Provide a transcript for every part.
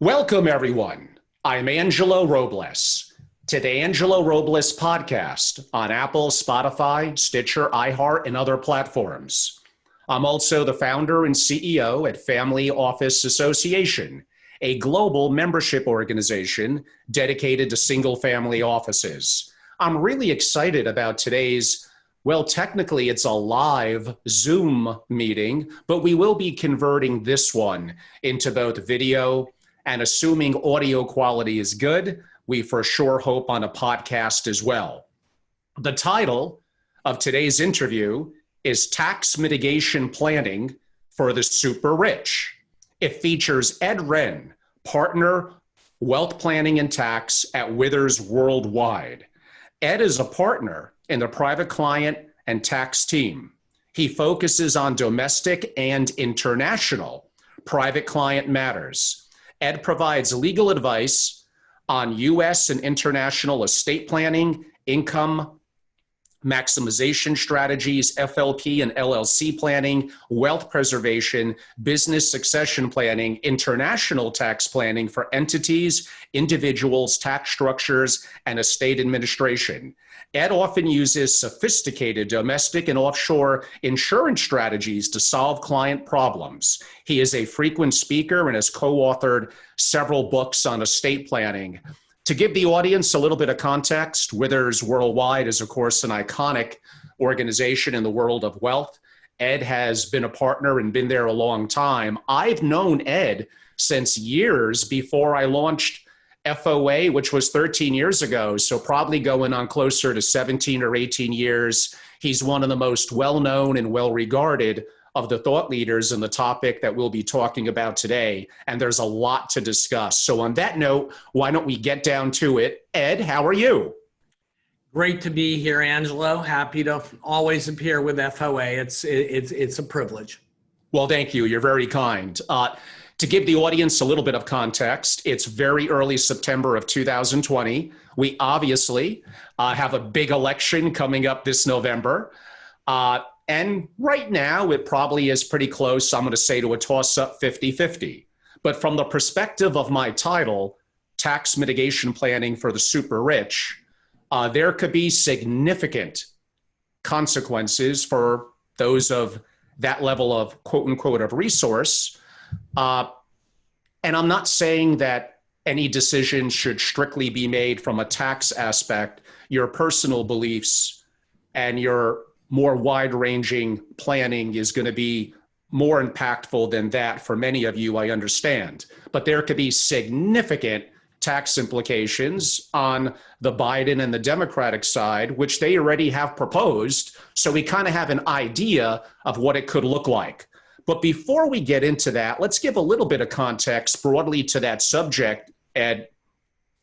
Welcome, everyone. I'm Angelo Robles. To the Angelo Robles podcast on Apple, Spotify, Stitcher, iHeart, and other platforms. I'm also the founder and CEO at FamilyOffice Association, a global membership organization dedicated to single-family offices. I'm really excited about today's, well, technically it's a live Zoom meeting, but we will be converting this one into both video and assuming audio quality is good, we for sure hope on a podcast as well. The title of today's interview is Tax Mitigation Planning for the Super Rich. It features Ed Renn, partner, wealth planning and tax at Withers Worldwide. Ed is a partner in the private client and tax team. He focuses on domestic and international private client matters. Ed provides legal advice on U.S. and international estate planning, income maximization strategies, FLP and LLC planning, wealth preservation, business succession planning, international tax planning for entities, individuals, tax structures, and estate administration. Ed often uses sophisticated domestic and offshore insurance strategies to solve client problems. He is a frequent speaker and has co-authored several books on estate planning. To give the audience a little bit of context, Withers Worldwide is, of course, an iconic organization in the world of wealth. Ed has been a partner and been there a long time. I've known Ed since years before I launched FOA, which was 13 years ago, so probably going on closer to 17 or 18 years. He's one of the most well-known and well-regarded of the thought leaders in the topic that we'll be talking about today, and there's a lot to discuss. So on that note, why don't we get down to it? Ed, how are you? Great to be here, Angelo. Happy to always appear with FOA. It's a privilege. Well, thank you. You're very kind. To give the audience a little bit of context, it's very early September of 2020. We obviously have a big election coming up this November. And right now, it probably is pretty close, I'm going to say, to a toss-up 50-50. But from the perspective of my title, Tax Mitigation Planning for the Super Rich, there could be significant consequences for those of that level of quote-unquote of resource. And I'm not saying that any decision should strictly be made from a tax aspect. Your personal beliefs and your more wide-ranging planning is going to be more impactful than that for many of you, I understand. But there could be significant tax implications on the Biden and the Democratic side, which they already have proposed. So we kind of have an idea of what it could look like. But before we get into that, let's give a little bit of context broadly to that subject, Ed,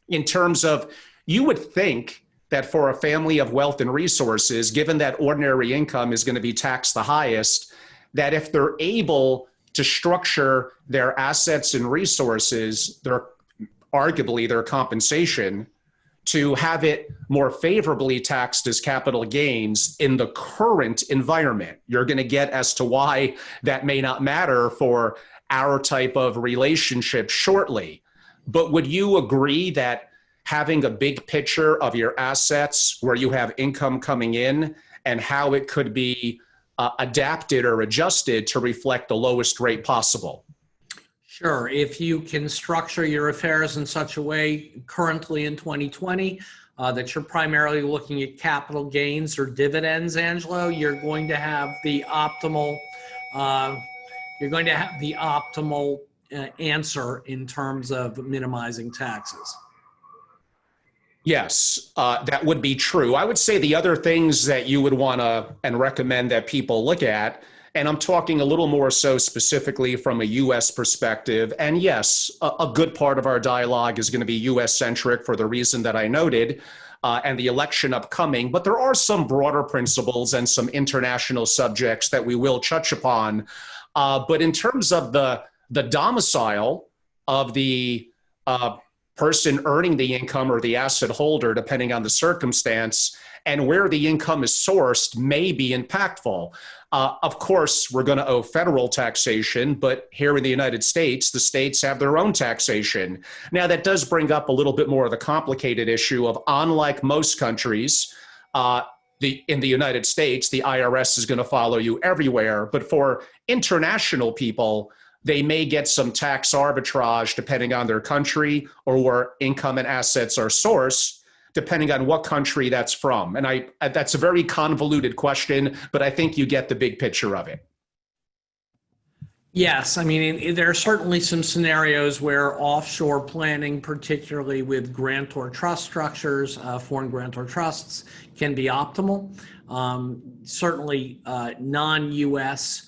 in terms of you would think that for a family of wealth and resources, given that ordinary income is going to be taxed the highest, that if they're able to structure their assets and resources, arguably their compensation, to have it more favorably taxed as capital gains in the current environment. You're going to get as to why that may not matter for our type of relationship shortly. But would you agree that having a big picture of your assets where you have income coming in and how it could be adapted or adjusted to reflect the lowest rate possible? Sure. If you can structure your affairs in such a way currently in 2020 that you're primarily looking at capital gains or dividends, Angelo, you're going to have the optimal answer in terms of minimizing taxes. Yes, that would be true. I would say the other things that you would want to and recommend that people look at, and I'm talking a little more so specifically from a U.S. perspective. And yes, a good part of our dialogue is going to be U.S.-centric for the reason that I noted, and the election upcoming. But there are some broader principles and some international subjects that we will touch upon. But in terms of the domicile of the person earning the income or the asset holder, depending on the circumstance, and where the income is sourced may be impactful. Of course, we're going to owe federal taxation, but here in the United States, the states have their own taxation. Now, that does bring up a little bit more of the complicated issue of, unlike most countries, in the United States, the IRS is going to follow you everywhere. But for international people, they may get some tax arbitrage depending on their country or where income and assets are sourced, depending on what country that's from. And that's a very convoluted question, but I think you get the big picture of it. Yes, I mean, there are certainly some scenarios where offshore planning, particularly with grantor trust structures, foreign grantor trusts, can be optimal. Certainly, non-U.S.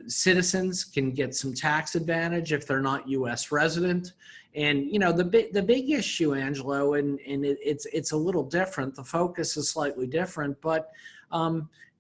Citizens can get some tax advantage if they're not U.S. resident. And the big issue, Angelo, and it's a little different. The focus is slightly different, but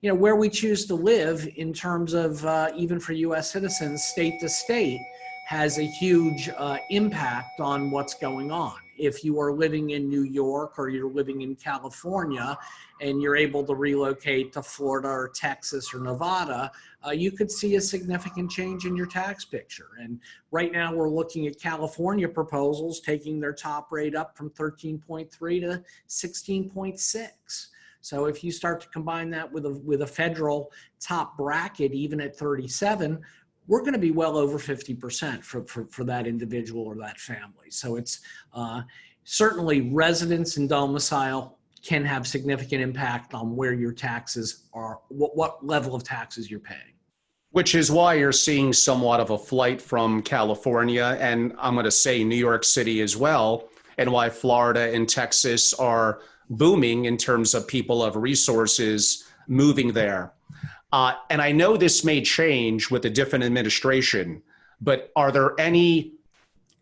where we choose to live in terms of even for U.S. citizens, state to state, has a huge impact on what's going on. If you are living in New York or you're living in California and you're able to relocate to Florida or Texas or Nevada, you could see a significant change in your tax picture. And right now we're looking at California proposals taking their top rate up from 13.3 to 16.6. So if you start to combine that with a federal top bracket, even at 37, we're going to be well over 50% for that individual or that family. So it's certainly residence and domicile can have significant impact on where your taxes are, what level of taxes you're paying. Which is why you're seeing somewhat of a flight from California, and I'm going to say New York City as well, and why Florida and Texas are booming in terms of people of resources moving there. And I know this may change with a different administration, but are there any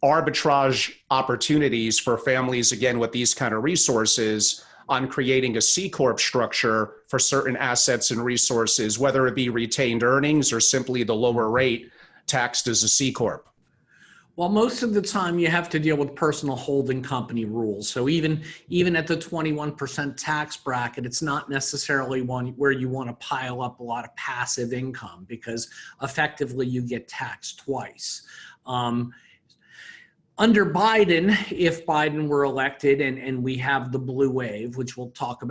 arbitrage opportunities for families, again, with these kind of resources on creating a C Corp structure for certain assets and resources, whether it be retained earnings or simply the lower rate taxed as a C Corp? Well, most of the time you have to deal with personal holding company rules. So even at the 21% tax bracket, it's not necessarily one where you want to pile up a lot of passive income because effectively you get taxed twice. Under Biden, if Biden were elected and we have the blue wave, which we'll talk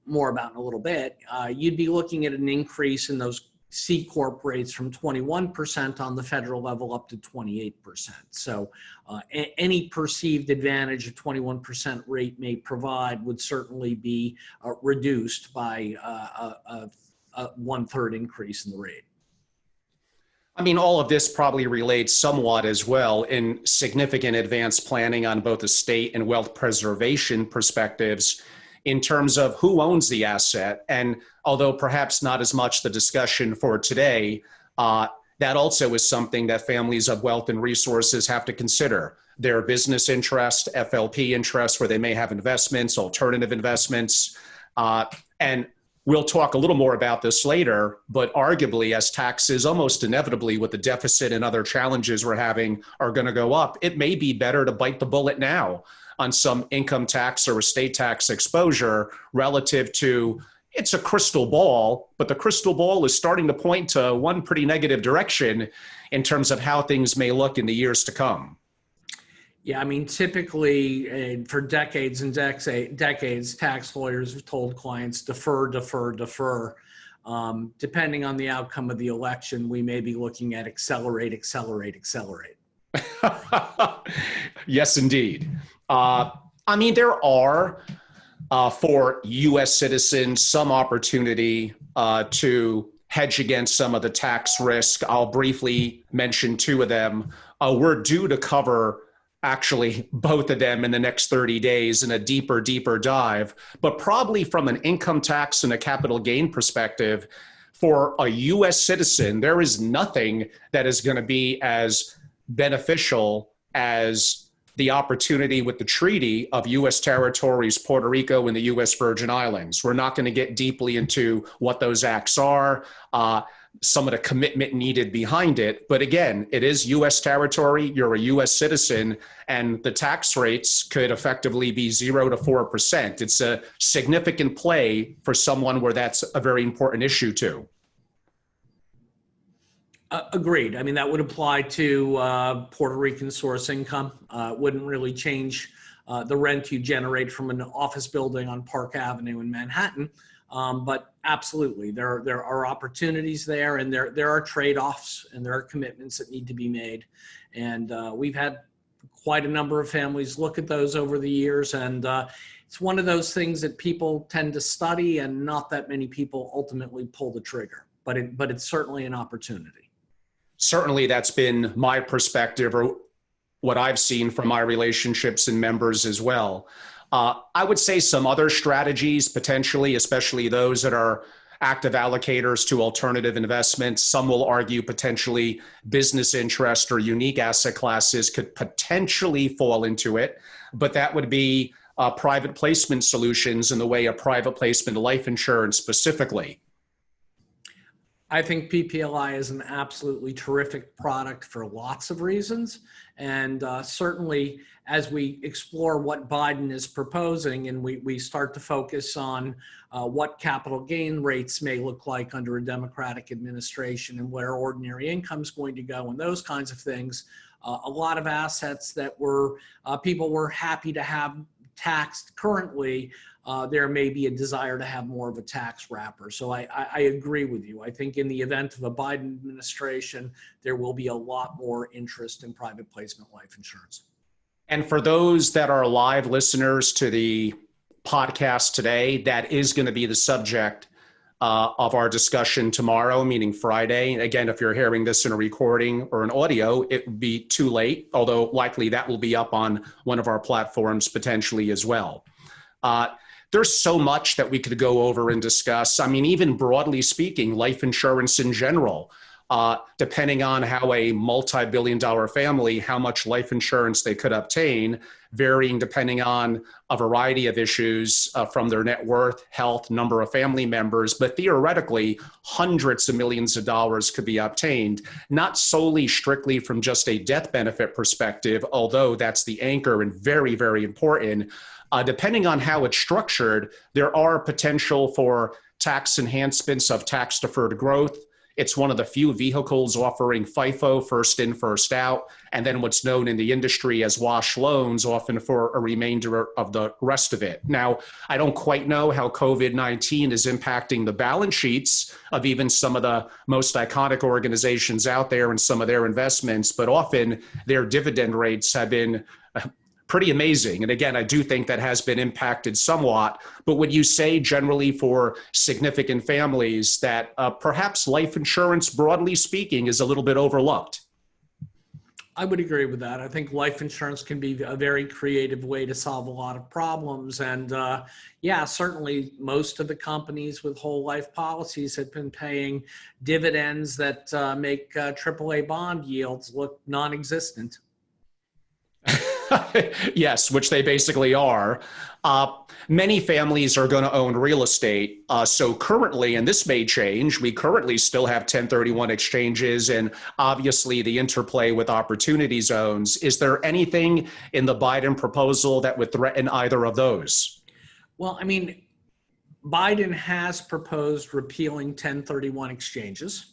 more about in a little bit, you'd be looking at an increase in those C Corp rates from 21% on the federal level up to 28%. So any perceived advantage a 21% rate may provide would certainly be reduced by a 1/3 increase in the rate. I mean, all of this probably relates somewhat as well in significant advanced planning on both the state and wealth preservation perspectives in terms of who owns the asset. And although perhaps not as much the discussion for today, that also is something that families of wealth and resources have to consider. Their business interest, FLP interest, where they may have investments, alternative investments. And we'll talk a little more about this later, but arguably as taxes almost inevitably with the deficit and other challenges we're having are going to go up, it may be better to bite the bullet now on some income tax or estate tax exposure relative to, it's a crystal ball, but the crystal ball is starting to point to one pretty negative direction in terms of how things may look in the years to come. Yeah, I mean, typically for decades and decades, tax lawyers have told clients defer, defer, defer. Depending on the outcome of the election, we may be looking at accelerate, accelerate, accelerate. Yes, indeed. I mean, there are, for U.S. citizens, some opportunity to hedge against some of the tax risk. I'll briefly mention two of them. We're due to cover actually both of them in the next 30 days in a deeper dive, but probably from an income tax and a capital gain perspective, for a U.S. citizen, there is nothing that is going to be as beneficial as the opportunity with the treaty of U.S. territories, Puerto Rico and the U.S. Virgin Islands. We're not going to get deeply into what those acts are. some of the commitment needed behind it. But again, it is U.S. territory. You're a U.S. citizen, and the tax rates could effectively be 0 to 4%. It's a significant play for someone where that's a very important issue too. Agreed. I mean, that would apply to Puerto Rican source income. Wouldn't really change the rent you generate from an office building on Park Avenue in Manhattan. But absolutely, there are opportunities there, and there are trade-offs, and there are commitments that need to be made. And we've had quite a number of families look at those over the years, and it's one of those things that people tend to study, and not that many people ultimately pull the trigger. But it's certainly an opportunity. Certainly, that's been my perspective, or what I've seen from my relationships and members as well. I would say some other strategies, potentially, especially those that are active allocators to alternative investments. Some will argue potentially business interest or unique asset classes could potentially fall into it, but that would be private placement solutions in the way of private placement life insurance specifically. I think PPLI is an absolutely terrific product for lots of reasons. And certainly, as we explore what Biden is proposing, and we start to focus on what capital gain rates may look like under a Democratic administration, and where ordinary income is going to go, and those kinds of things, a lot of assets that people were happy to have taxed currently, there may be a desire to have more of a tax wrapper. So I agree with you. I think in the event of a Biden administration, there will be a lot more interest in private placement life insurance. And for those that are live listeners to the podcast today, that is going to be the subject of our discussion tomorrow, meaning Friday. Again, if you're hearing this in a recording or an audio, it would be too late, although likely that will be up on one of our platforms potentially as well. There's so much that we could go over and discuss. I mean, even broadly speaking, life insurance in general, depending on how a multi-billion-dollar family, how much life insurance they could obtain, varying depending on a variety of issues from their net worth, health, number of family members. But theoretically, hundreds of millions of dollars could be obtained, not solely strictly from just a death benefit perspective, although that's the anchor and very, very important. Depending on how it's structured, there are potential for tax enhancements of tax deferred growth. It's one of the few vehicles offering FIFO, first in, first out, and then what's known in the industry as wash loans, often for a remainder of the rest of it. Now, I don't quite know how COVID-19 is impacting the balance sheets of even some of the most iconic organizations out there and some of their investments, but often their dividend rates have been pretty amazing. And again, I do think that has been impacted somewhat. But would you say generally for significant families that perhaps life insurance, broadly speaking, is a little bit overlooked? I would agree with that. I think life insurance can be a very creative way to solve a lot of problems. And yeah, certainly most of the companies with whole life policies have been paying dividends that make AAA bond yields look non-existent. Yes, which they basically are. Many families are going to own real estate. So currently, and this may change, we currently still have 1031 exchanges and obviously the interplay with opportunity zones. Is there anything in the Biden proposal that would threaten either of those? Well, I mean, Biden has proposed repealing 1031 exchanges.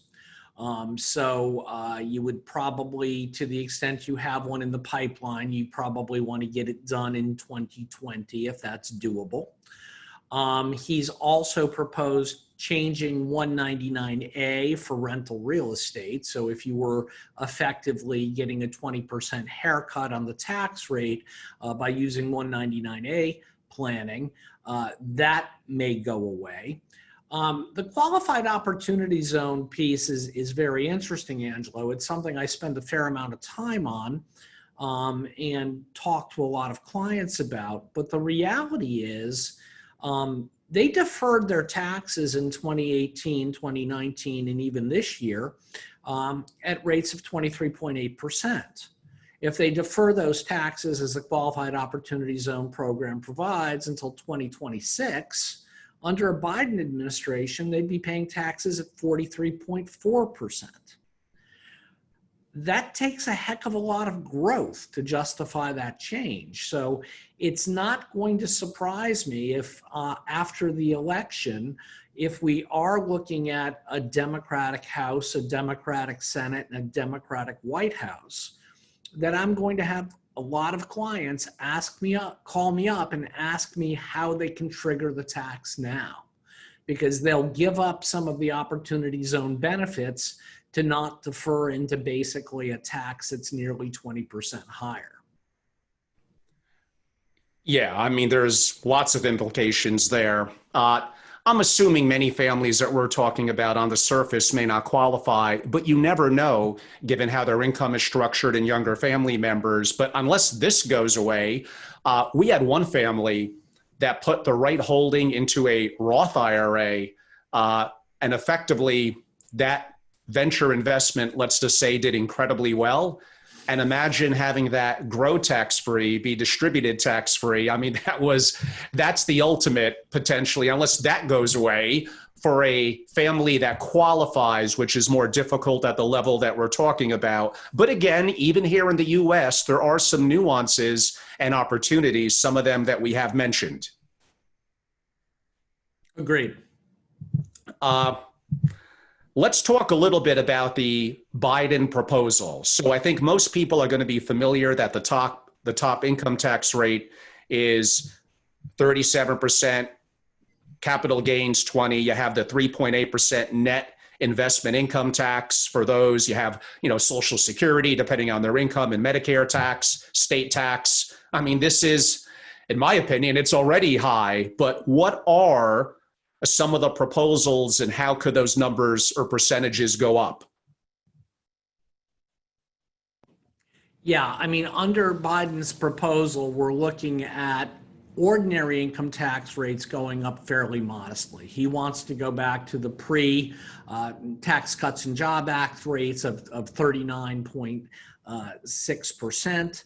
So you would probably, to the extent you have one in the pipeline, you probably want to get it done in 2020 if that's doable. He's also proposed changing 199A for rental real estate. So if you were effectively getting a 20% haircut on the tax rate by using 199A planning, that may go away. The qualified opportunity zone piece is very interesting, Angelo. It's something I spend a fair amount of time on and talk to a lot of clients about. But the reality is they deferred their taxes in 2018, 2019, and even this year at rates of 23.8%. If they defer those taxes, as the Qualified Opportunity Zone program provides, until 2026, Under a Biden administration, they'd be paying taxes at 43.4%. That takes a heck of a lot of growth to justify that change. So it's not going to surprise me if after the election, if we are looking at a Democratic House, a Democratic Senate, and a Democratic White House, that I'm going to have a lot of clients call me up and ask me how they can trigger the tax now, because they'll give up some of the opportunity zone benefits to not defer into basically a tax that's nearly 20% higher. Yeah, I mean, there's lots of implications there. I'm assuming many families that we're talking about on the surface may not qualify, but you never know given how their income is structured in younger family members. But unless this goes away, we had one family that put the right holding into a Roth IRA, and effectively that venture investment, let's just say, did incredibly well. And imagine having that grow tax-free, be distributed tax-free. I mean, that's the ultimate potentially, unless that goes away, for a family that qualifies, which is more difficult at the level that we're talking about. But again, even here in the US, there are some nuances and opportunities, some of them that we have mentioned. Agreed. Let's talk a little bit about the Biden proposal. So I think most people are going to be familiar that the top income tax rate is 37%, capital gains 20. You have the 3.8% net investment income tax for those. You have, Social Security, depending on their income, and Medicare tax, state tax. I mean, this is, in my opinion, it's already high, but what are some of the proposals and how could those numbers or percentages go up? Yeah, I mean, under Biden's proposal, we're looking at ordinary income tax rates going up fairly modestly. He wants to go back to the pre-Tax Cuts and Job Act rates of 39.6%.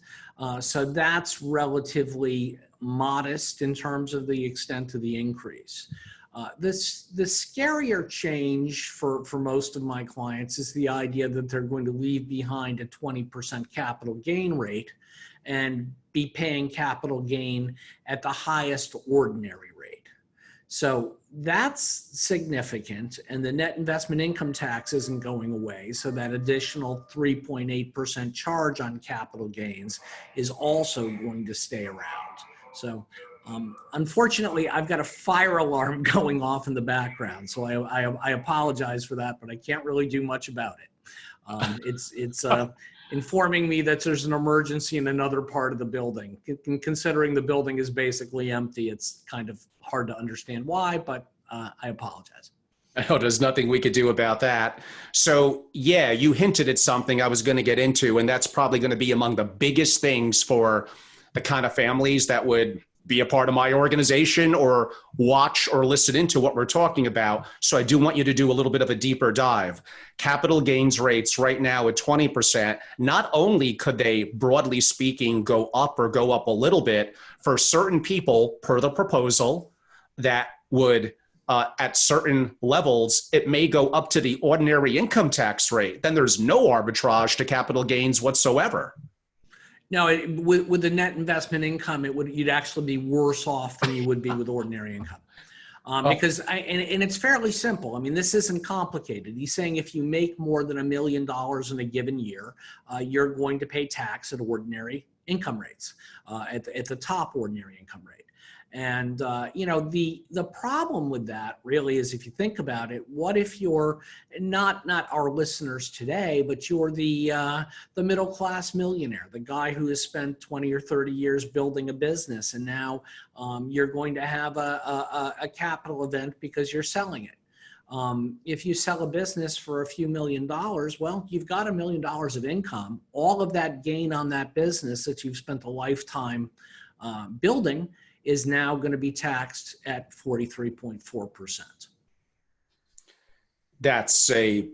So that's relatively modest in terms of the extent of the increase. The scarier change for most of my clients is the idea that they're going to leave behind a 20% capital gain rate and be paying capital gain at the highest ordinary rate. So that's significant, and the net investment income tax isn't going away, so that additional 3.8% charge on capital gains is also going to stay around. So unfortunately, I've got a fire alarm going off in the background, so I apologize for that, but I can't really do much about it. It's informing me that there's an emergency in another part of the building. Considering the building is basically empty, it's kind of hard to understand why, but I apologize. Oh, there's nothing we could do about that. So yeah, you hinted at something I was going to get into, and that's probably going to be among the biggest things for the kind of families that would be a part of my organization or watch or listen into what we're talking about. So I do want you to do a little bit of a deeper dive. Capital gains rates right now at 20%, not only could they, broadly speaking, go up or go up a little bit for certain people per the proposal that would, at certain levels, it may go up to the ordinary income tax rate. Then there's no arbitrage to capital gains whatsoever. No, with the net investment income, you'd actually be worse off than you would be with ordinary income, because and it's fairly simple. I mean, this isn't complicated. He's saying if you make more than $1 million in a given year, you're going to pay tax at ordinary income rates, at the top ordinary income rate. And the problem with that really is, if you think about it, what if you're not our listeners today, but you're the middle class millionaire, the guy who has spent 20 or 30 years building a business, and now you're going to have a capital event because you're selling it. If you sell a business for a few $1 million, well, you've got $1 million of income. All of that gain on that business that you've spent a lifetime building is now going to be taxed at 43.4%. That's a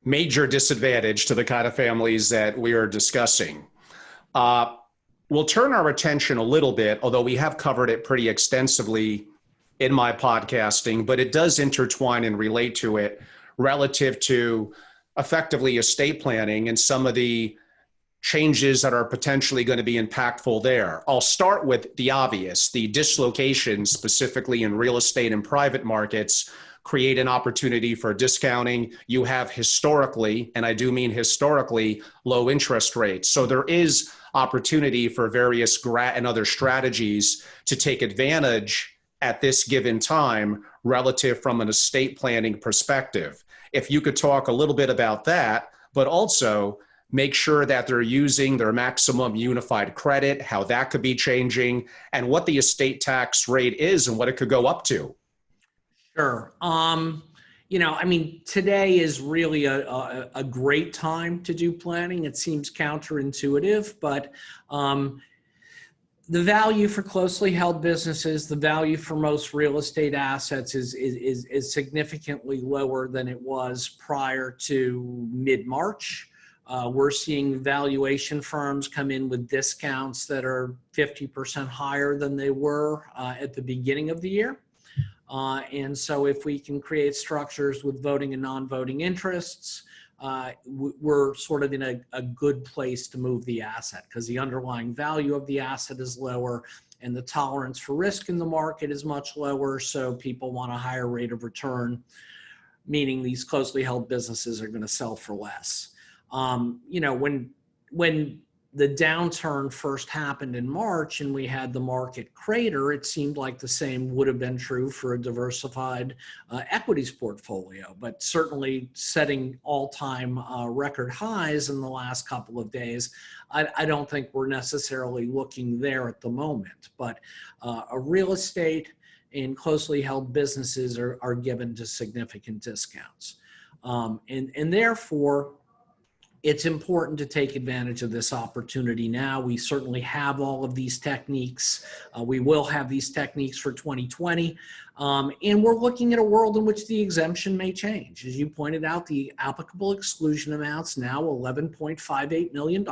major disadvantage to the kind of families that we are discussing. We'll turn our attention a little bit, although we have covered it pretty extensively in my podcasting, but it does intertwine and relate to it relative to effectively estate planning and some of the changes that are potentially going to be impactful there. I'll start with the obvious. The dislocation, specifically in real estate and private markets, create an opportunity for discounting. You have historically, and I do mean historically, low interest rates. So there is opportunity for various and other strategies to take advantage at this given time relative from an estate planning perspective. If you could talk a little bit about that, but also make sure that they're using their maximum unified credit, how that could be changing, and what the estate tax rate is and what it could go up to. Sure. Today is really a great time to do planning. It seems counterintuitive, but the value for closely held businesses, the value for most real estate assets is significantly lower than it was prior to mid-March. We're seeing valuation firms come in with discounts that are 50% higher than they were at the beginning of the year. And so if we can create structures with voting and non-voting interests, we're sort of in a good place to move the asset because the underlying value of the asset is lower and the tolerance for risk in the market is much lower. So people want a higher rate of return, meaning these closely held businesses are going to sell for less. When the downturn first happened in March and we had the market crater, it seemed like the same would have been true for a diversified equities portfolio, but certainly setting all-time record highs in the last couple of days, I don't think we're necessarily looking there at the moment, but a real estate and closely held businesses are given to significant discounts. And therefore, it's important to take advantage of this opportunity now. We certainly have all of these techniques. We will have these techniques for 2020. And we're looking at a world in which the exemption may change. As you pointed out, the applicable exclusion amount's now $11.58 million.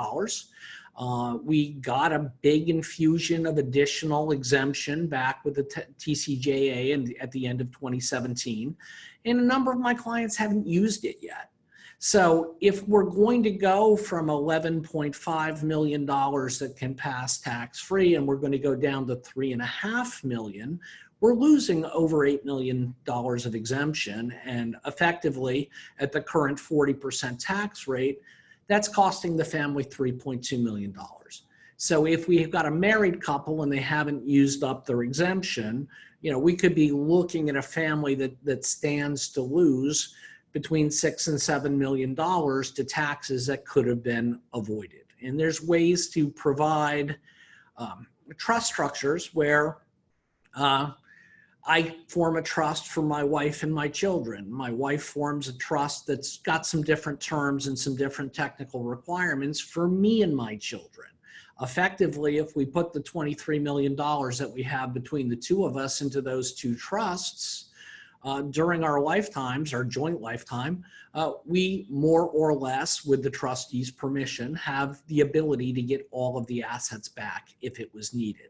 We got a big infusion of additional exemption back with the TCJA at the end of 2017. And a number of my clients haven't used it yet. So if we're going to go from $11.5 million that can pass tax-free and we're going to go down to $3.5 million, we're losing over $8 million of exemption. And effectively, at the current 40% tax rate, that's costing the family $3.2 million. So if we've got a married couple and they haven't used up their exemption, we could be looking at a family that stands to lose between $6 and $7 million to taxes that could have been avoided. And there's ways to provide trust structures where I form a trust for my wife and my children. My wife forms a trust that's got some different terms and some different technical requirements for me and my children. Effectively, if we put the $23 million that we have between the two of us into those two trusts, during our lifetimes, our joint lifetime, we more or less, with the trustee's permission, have the ability to get all of the assets back if it was needed.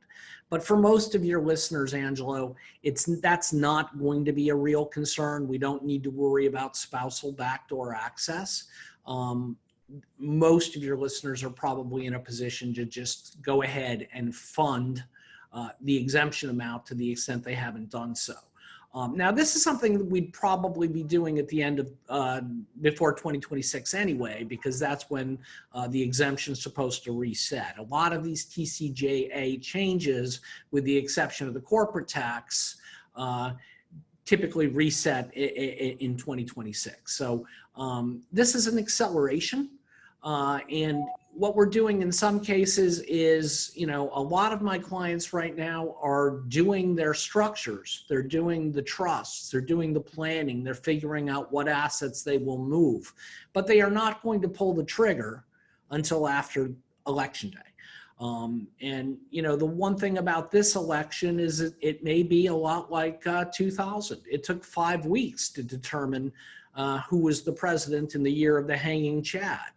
But for most of your listeners, Angelo, that's not going to be a real concern. We don't need to worry about spousal backdoor access. Most of your listeners are probably in a position to just go ahead and fund the exemption amount to the extent they haven't done so. Now, this is something that we'd probably be doing at the end of before 2026 anyway, because that's when the exemption is supposed to reset. A lot of these TCJA changes, with the exception of the corporate tax, typically reset in 2026. So this is an acceleration. And what we're doing in some cases is, a lot of my clients right now are doing their structures. They're doing the trusts. They're doing the planning. They're figuring out what assets they will move. But they are not going to pull the trigger until after Election Day. And, the one thing about this election is it may be a lot like 2000. It took 5 weeks to determine who was the president in the year of the hanging Chad.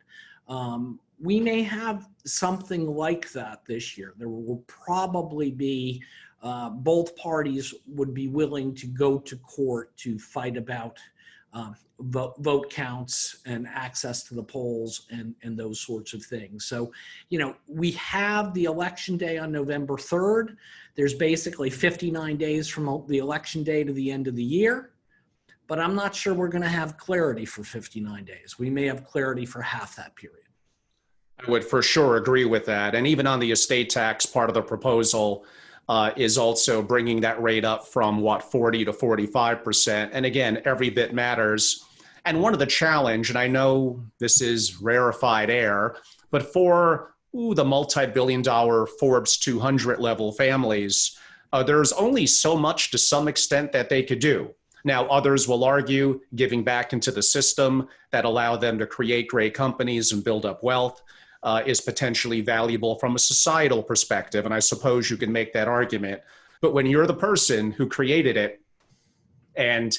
We may have something like that this year. There will probably be both parties would be willing to go to court to fight about vote counts and access to the polls and those sorts of things. So, we have the election day on November 3rd. There's basically 59 days from the election day to the end of the year, but I'm not sure we're going to have clarity for 59 days. We may have clarity for half that period. I would for sure agree with that. And even on the estate tax, part of the proposal is also bringing that rate up from 40 to 45%. And again, every bit matters. And one of the challenge, and I know this is rarefied air, but for the multi-billion-dollar Forbes 200 level families, there's only so much to some extent that they could do. Now, others will argue giving back into the system that allow them to create great companies and build up wealth is potentially valuable from a societal perspective. And I suppose you can make that argument. But when you're the person who created it and,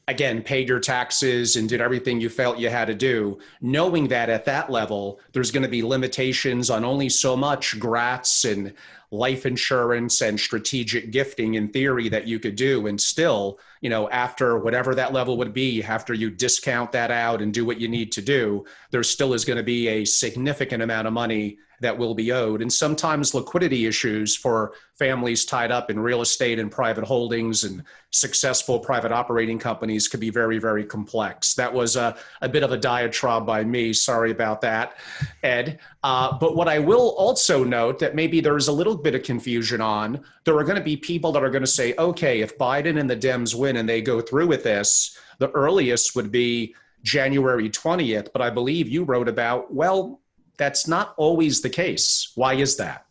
again, paid your taxes and did everything you felt you had to do, knowing that at that level, there's going to be limitations on only so much grants and life insurance and strategic gifting in theory that you could do. And still, after whatever that level would be, after you discount that out and do what you need to do, there still is going to be a significant amount of money that will be owed. And sometimes liquidity issues for families tied up in real estate and private holdings and successful private operating companies could be very, very complex. That was a bit of a diatribe by me. Sorry about that, Ed. But what I will also note that maybe there's a little bit of confusion on, there are going to be people that are going to say, okay, if Biden and the Dems win and they go through with this, the earliest would be January 20th. But I believe you wrote about, well, that's not always the case. Why is that?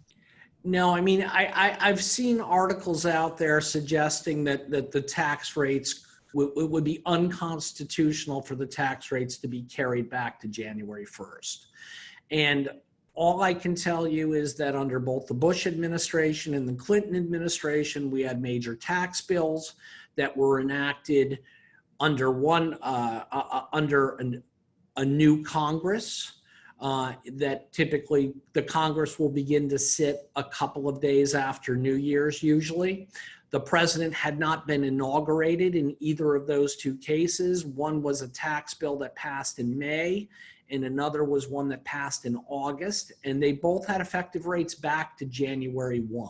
No, I mean, I've seen articles out there suggesting that the tax rates would be unconstitutional for the tax rates to be carried back to January 1st. And all I can tell you is that under both the Bush administration and the Clinton administration, we had major tax bills that were enacted under a new Congress. That typically the Congress will begin to sit a couple of days after New Year's usually. The president had not been inaugurated in either of those two cases. One was a tax bill that passed in May, and another was one that passed in August, and they both had effective rates back to January 1.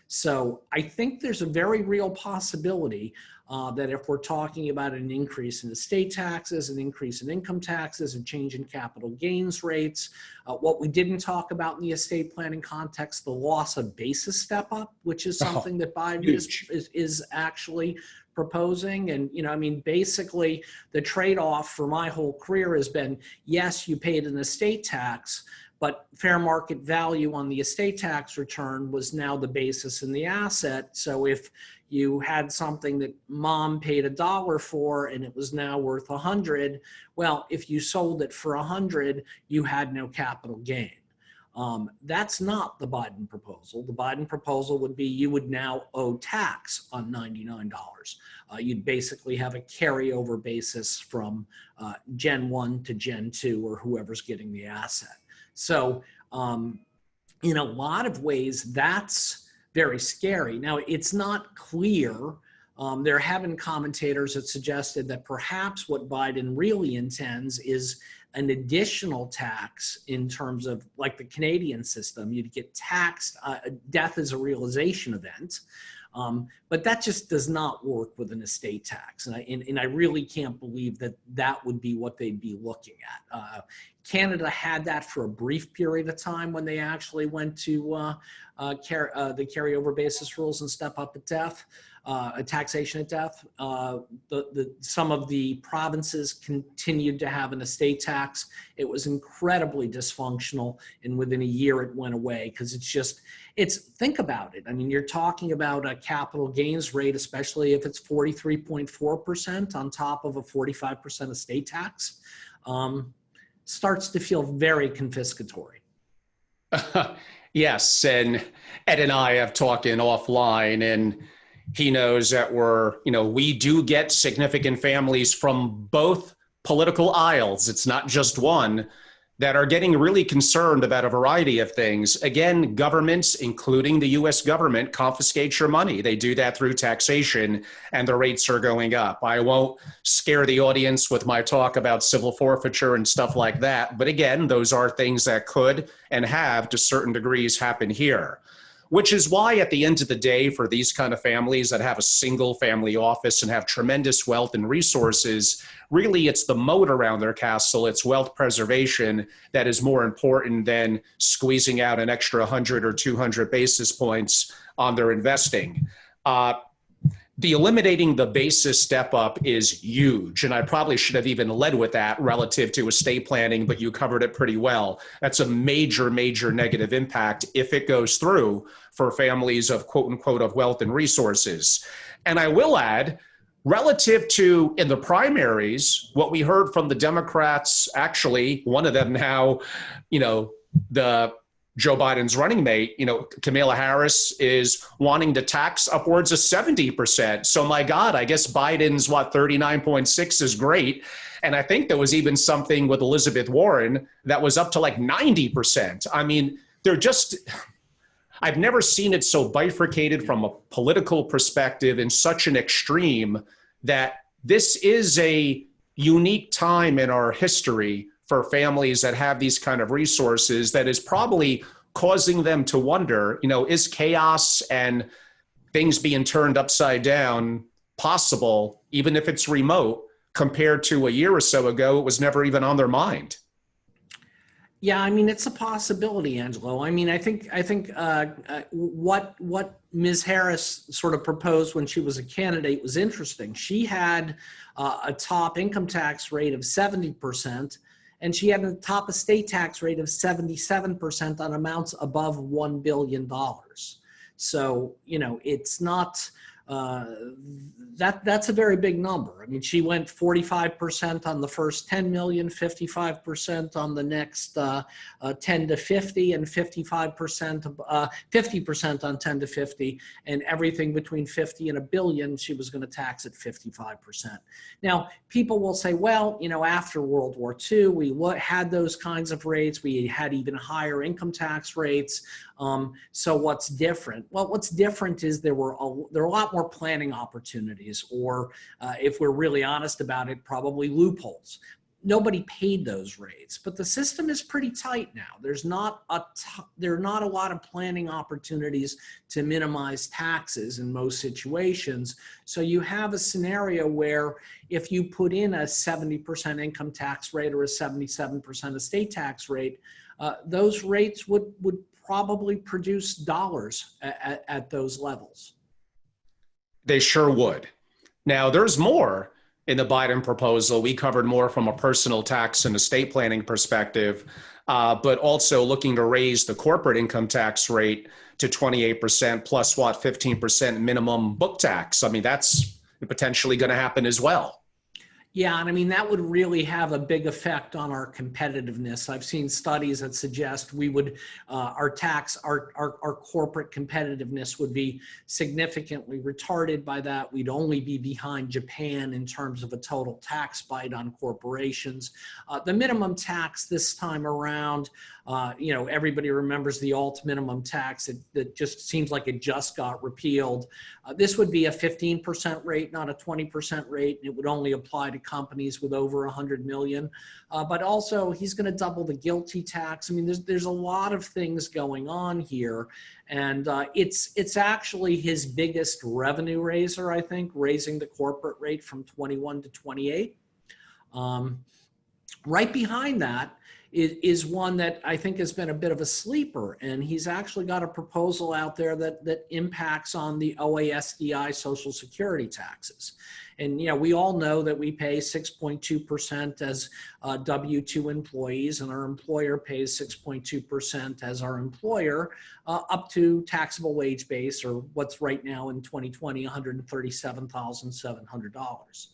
So I think there's a very real possibility that if we're talking about an increase in estate taxes, an increase in income taxes, a change in capital gains rates, what we didn't talk about in the estate planning context, the loss of basis step up, which is something that Biden is actually proposing. And, basically the trade-off for my whole career has been, yes, you paid an estate tax, but fair market value on the estate tax return was now the basis in the asset. So if you had something that mom paid $1 for and it was now worth 100, well, if you sold it for 100, you had no capital gain. That's not the Biden proposal. The Biden proposal would be you would now owe tax on $99. You'd basically have a carryover basis from Gen 1 to Gen 2 or whoever's getting the asset. So in a lot of ways, that's very scary. Now, it's not clear. There have been commentators that suggested that perhaps what Biden really intends is an additional tax in terms of like the Canadian system. You'd get taxed. Death is a realization event. But that just does not work with an estate tax. And I really can't believe that that would be what they'd be looking at. Canada had that for a brief period of time when they actually went to the carryover basis rules and step up at death, taxation at death. Some of the provinces continued to have an estate tax. It was incredibly dysfunctional, and within a year it went away because think about it. I mean, you're talking about a capital gains rate, especially if it's 43.4% on top of a 45% estate tax, starts to feel very confiscatory. Yes, and Ed and I have talked in offline, and he knows that we do get significant families from both political aisles. It's not just one that are getting really concerned about a variety of things. Again, governments, including the US government, confiscate your money. They do that through taxation, and the rates are going up. I won't scare the audience with my talk about civil forfeiture and stuff like that. But again, those are things that could and have to certain degrees happen here. Which is why at the end of the day, for these kind of families that have a single family office and have tremendous wealth and resources, really it's the moat around their castle, it's wealth preservation that is more important than squeezing out an extra 100 or 200 basis points on their investing. The eliminating the basis step up is huge. And I probably should have even led with that relative to estate planning, but you covered it pretty well. That's a major, major negative impact if it goes through for families of quote unquote of wealth and resources. And I will add, relative to in the primaries, what we heard from the Democrats, actually, one of them now, the Joe Biden's running mate, Kamala Harris, is wanting to tax upwards of 70%. So my God, I guess Biden's 39.6 is great. And I think there was even something with Elizabeth Warren that was up to like 90%. I mean, I've never seen it so bifurcated from a political perspective in such an extreme that this is a unique time in our history for families that have these kind of resources that is probably causing them to wonder, is chaos and things being turned upside down possible, even if it's remote, compared to a year or so ago, it was never even on their mind. Yeah, I mean, it's a possibility, Angelo. I mean, I think what Ms. Harris sort of proposed when she was a candidate was interesting. She had a top income tax rate of 70%, and she had a top estate tax rate of 77% on amounts above $1 billion. So, it's not, that's a very big number. I mean, she went 45% on the first 10 million, 55% on the next 10 to 50, and 50% on 10 to 50, and everything between 50 and a billion, she was going to tax at 55%. Now, people will say, well, after World War II, we had those kinds of rates. We had even higher income tax rates. So what's different? Well, what's different is there are a lot more planning opportunities, or if we're really honest about it, probably loopholes. Nobody paid those rates, but the system is pretty tight now. There are not a lot of planning opportunities to minimize taxes in most situations. So you have a scenario where if you put in a 70% income tax rate or a 77% estate tax rate, those rates would probably produce dollars at those levels. They sure would. Now, there's more in the Biden proposal. We covered more from a personal tax and estate planning perspective, but also looking to raise the corporate income tax rate to 28% plus 15% minimum book tax. I mean, that's potentially going to happen as well. Yeah, and I mean, that would really have a big effect on our competitiveness. I've seen studies that suggest we would, our corporate competitiveness would be significantly retarded by that. We'd only be behind Japan in terms of a total tax bite on corporations. The minimum tax this time around, everybody remembers the alt minimum tax. It just seems like it just got repealed. This would be a 15% rate, not a 20% rate. It would only apply to companies with over 100 million. But also, he's going to double the GILTI tax. I mean, there's a lot of things going on here, and it's actually his biggest revenue raiser, I think, raising the corporate rate from 21 to 28. Right behind that is one that I think has been a bit of a sleeper, and he's actually got a proposal out there that impacts on the OASDI Social Security taxes. And we all know that we pay 6.2% as W-2 employees, and our employer pays 6.2% as our employer, up to taxable wage base, or what's right now in 2020, $137,700.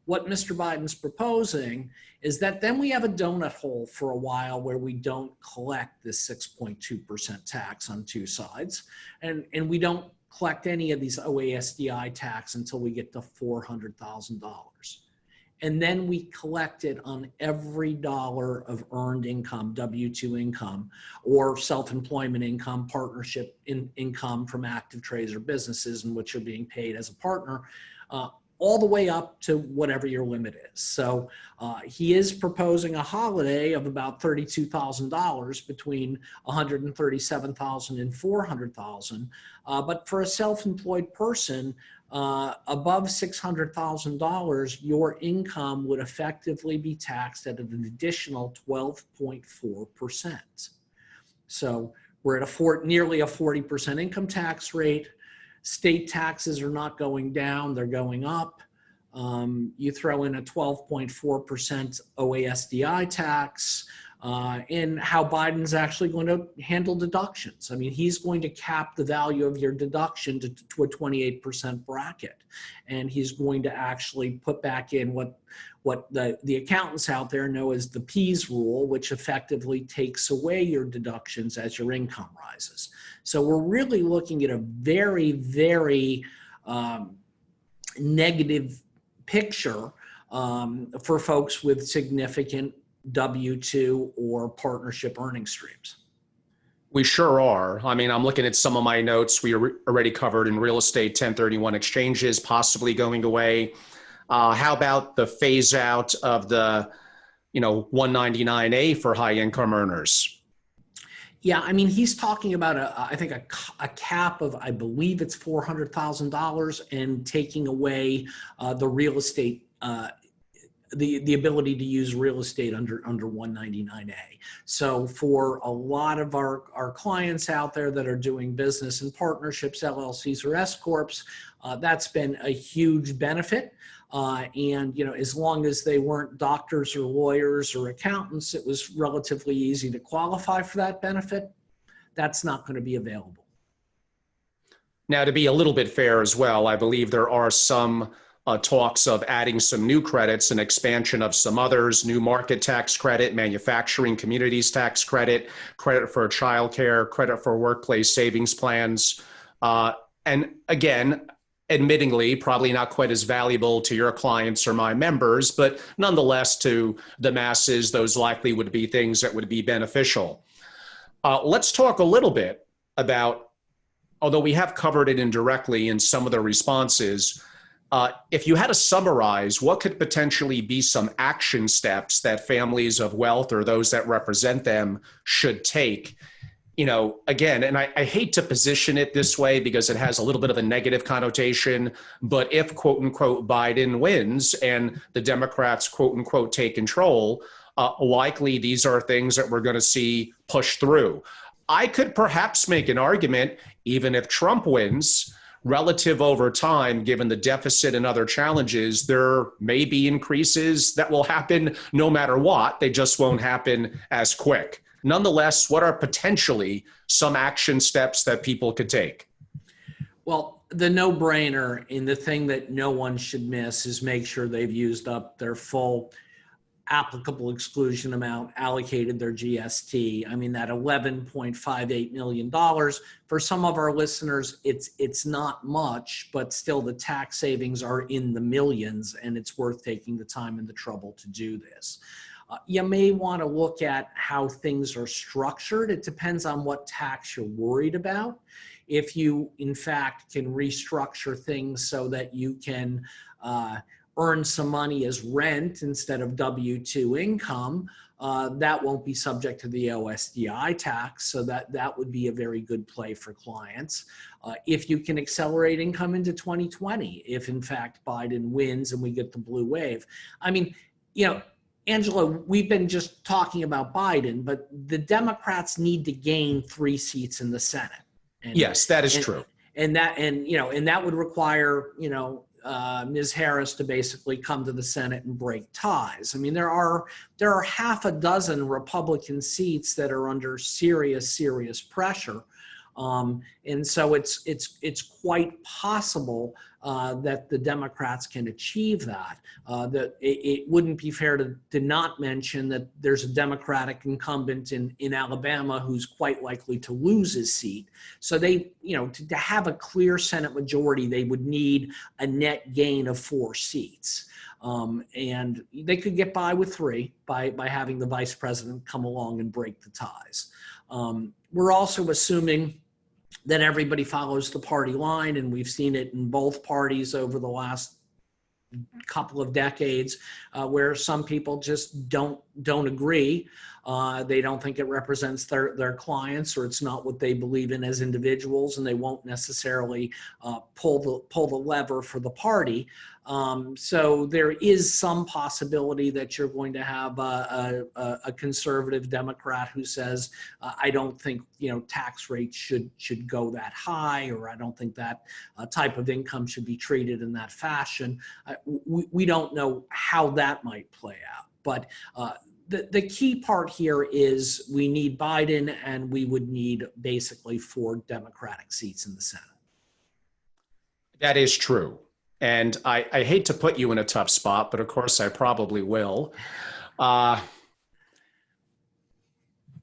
What Mr. Biden's proposing is that then we have a donut hole for a while where we don't collect this 6.2% tax on two sides, and we don't collect any of these OASDI tax until we get to $400,000. And then we collect it on every dollar of earned income, W-2 income, or self-employment income, partnership income from active trades or businesses in which you're being paid as a partner, all the way up to whatever your limit is. So he is proposing a holiday of about $32,000 between $137,000 and $400,000. But for a self-employed person, above $600,000, your income would effectively be taxed at an additional 12.4%. So we're at nearly a 40% income tax rate. State taxes are not going down, they're going up. You throw in a 12.4% OASDI tax, and how Biden's actually going to handle deductions. I mean, he's going to cap the value of your deduction to a 28% bracket. And he's going to actually put back in what the accountants out there know as the Pease rule, which effectively takes away your deductions as your income rises. So we're really looking at a very, very negative picture for folks with significant W-2 or partnership earning streams. We sure are. I mean, I'm looking at some of my notes we already covered in real estate 1031 exchanges possibly going away. How about the phase out of the 199A for high income earners? Yeah, I mean, he's talking about I think a cap of, I believe it's $400,000, and taking away the real estate, the ability to use real estate under 199A. So for a lot of our clients out there that are doing business in partnerships, LLCs or S Corps, that's been a huge benefit. And as long as they weren't doctors or lawyers or accountants, it was relatively easy to qualify for that benefit. That's not going to be available. Now, to be a little bit fair as well, I believe there are some talks of adding some new credits and expansion of some others: new market tax credit, manufacturing communities tax credit, credit for childcare, credit for workplace savings plans. And again, admittingly, probably not quite as valuable to your clients or my members, but nonetheless to the masses, those likely would be things that would be beneficial. Let's talk a little bit about, although we have covered it indirectly in some of the responses, if you had to summarize, what could potentially be some action steps that families of wealth or those that represent them should take? Again, and I hate to position it this way because it has a little bit of a negative connotation, but if, quote unquote, Biden wins and the Democrats, quote unquote, take control, likely these are things that we're going to see push through. I could perhaps make an argument, even if Trump wins, relative over time, given the deficit and other challenges, there may be increases that will happen no matter what. They just won't happen as quick. Nonetheless, what are potentially some action steps that people could take? Well, the no-brainer, and the thing that no one should miss, is make sure they've used up their full applicable exclusion amount, allocated their GST. I mean, that $11.58 million, for some of our listeners, it's not much, but still the tax savings are in the millions, and it's worth taking the time and the trouble to do this. You may want to look at how things are structured. It depends on what tax you're worried about. If you, in fact, can restructure things so that you can earn some money as rent instead of W-2 income, that won't be subject to the OSDI tax. So that would be a very good play for clients. If you can accelerate income into 2020, if in fact Biden wins and we get the blue wave. I mean, Angela, we've been just talking about Biden, but the Democrats need to gain 3 seats in the Senate. And, yes, that is true. And that would require, Ms. Harris to basically come to the Senate and break ties. I mean, there are half a dozen Republican seats that are under serious pressure. And so it's quite possible that the Democrats can achieve that. That it wouldn't be fair to not mention that there's a Democratic incumbent in Alabama who's quite likely to lose his seat. So they, to have a clear Senate majority, they would need a net gain of 4 seats. And they could get by with 3 by having the vice president come along and break the ties. We're also assuming that everybody follows the party line, and we've seen it in both parties over the last couple of decades, where some people just don't agree. They don't think it represents their clients, or it's not what they believe in as individuals, and they won't necessarily pull the lever for the party. So there is some possibility that you're going to have a conservative Democrat who says, I don't think tax rates should go that high, or I don't think that type of income should be treated in that fashion. We don't know how that might play out, but the key part here is we need Biden, and we would need basically 4 Democratic seats in the Senate. That is true. And I hate to put you in a tough spot, but of course I probably will. I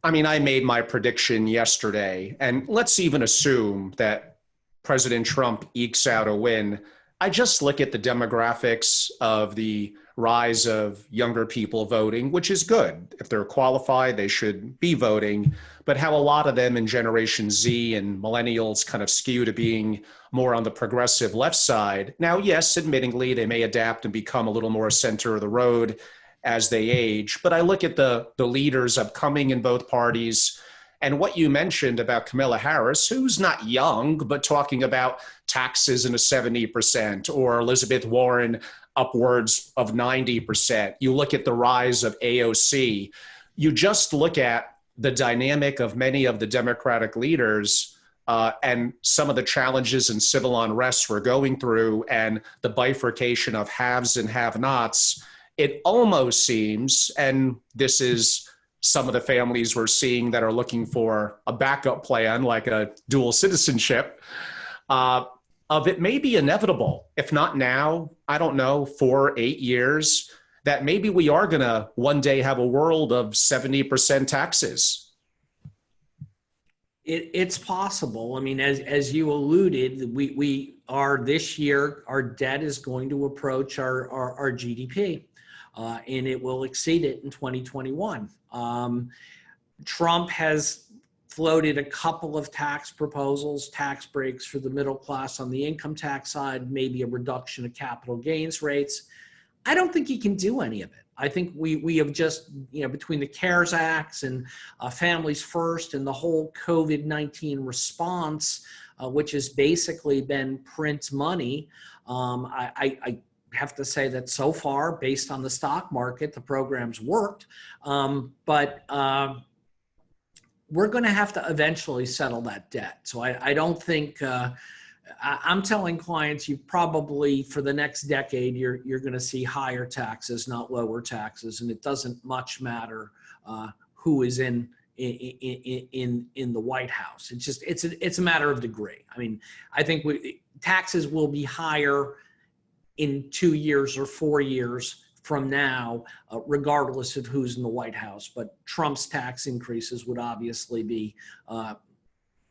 made my prediction yesterday, and let's even assume that President Trump ekes out a win. I just look at the demographics of the rise of younger people voting, which is good. If they're qualified, they should be voting. But how a lot of them in Generation Z and millennials kind of skew to being more on the progressive left side. Now, yes, admittingly, they may adapt and become a little more center of the road as they age. But I look at the leaders upcoming in both parties, and what you mentioned about Kamala Harris, who's not young, but talking about taxes in a 70%, or Elizabeth Warren upwards of 90%. You look at the rise of AOC. You just look at the dynamic of many of the Democratic leaders and some of the challenges and civil unrest we're going through, and the bifurcation of haves and have-nots. It almost seems, and this is some of the families we're seeing that are looking for a backup plan, like a dual citizenship, of it may be inevitable, if not now, I don't know, 4 or 8 years, that maybe we are going to one day have a world of 70% taxes. It's possible. As you alluded, we are this year, our debt is going to approach our GDP, and it will exceed it in 2021. Trump has floated a couple of tax proposals, tax breaks for the middle class on the income tax side, maybe a reduction of capital gains rates. I don't think he can do any of it. I think we have just, between the CARES Acts and Families First and the whole COVID-19 response, which has basically been print money, I have to say that so far, based on the stock market, the program's worked. But we're going to have to eventually settle that debt. So I don't think, I'm telling clients, you probably, for the next decade, you're going to see higher taxes, not lower taxes. And it doesn't much matter who is in the White House. It's a matter of degree. I think taxes will be higher in 2 years or 4 years from now, regardless of who's in the White House. But Trump's tax increases would obviously be,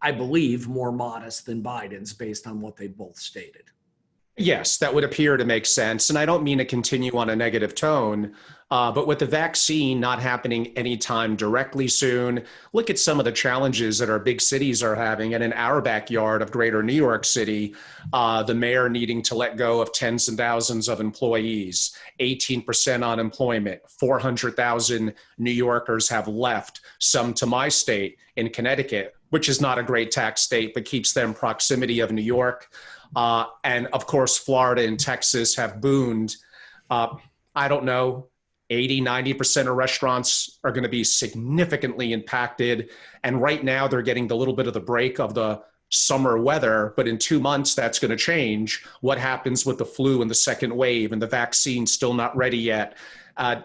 I believe, more modest than Biden's based on what they both stated. Yes, that would appear to make sense. And I don't mean to continue on a negative tone, but with the vaccine not happening anytime directly soon, look at some of the challenges that our big cities are having. And in our backyard of greater New York City, the mayor needing to let go of tens and thousands of employees, 18% unemployment, 400,000 New Yorkers have left, some to my state in Connecticut, which is not a great tax state, but keeps them proximity of New York. And of course, Florida and Texas have boomed. I don't know, 80, 90% of restaurants are going to be significantly impacted. And right now they're getting the little bit of the break of the summer weather, but in 2 months, that's going to change. What happens with the flu and the second wave and the vaccine still not ready yet? I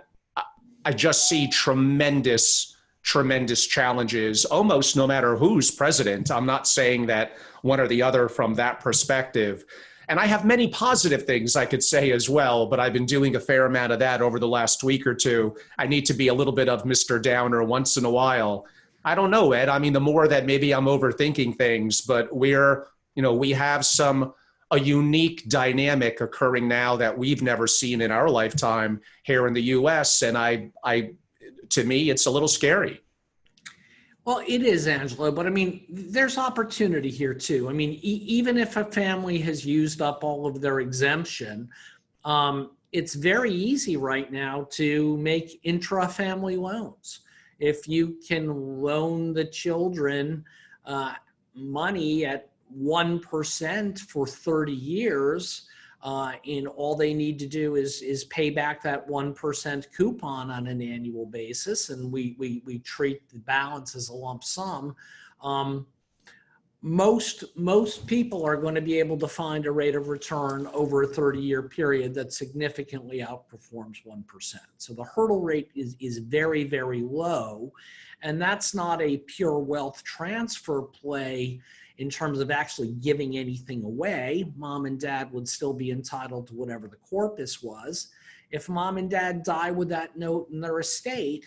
just see tremendous challenges, almost no matter who's president. I'm not saying that one or the other from that perspective. And I have many positive things I could say as well, but I've been doing a fair amount of that over the last week or two. I need to be a little bit of Mr. Downer once in a while. I don't know, Ed. I mean, the more that maybe I'm overthinking things, but we have a unique dynamic occurring now that we've never seen in our lifetime here in the US. And to me, it's a little scary. Well, it is, Angelo, but I mean, there's opportunity here too. I mean, even if a family has used up all of their exemption, it's very easy right now to make intra-family loans. If you can loan the children money at 1% for 30 years, and all they need to do is pay back that 1% coupon on an annual basis, and we treat the balance as a lump sum. Most people are going to be able to find a rate of return over a 30-year period that significantly outperforms 1%. So the hurdle rate is very, very low, and that's not a pure wealth transfer play in terms of actually giving anything away. Mom and dad would still be entitled to whatever the corpus was. If mom and dad die with that note in their estate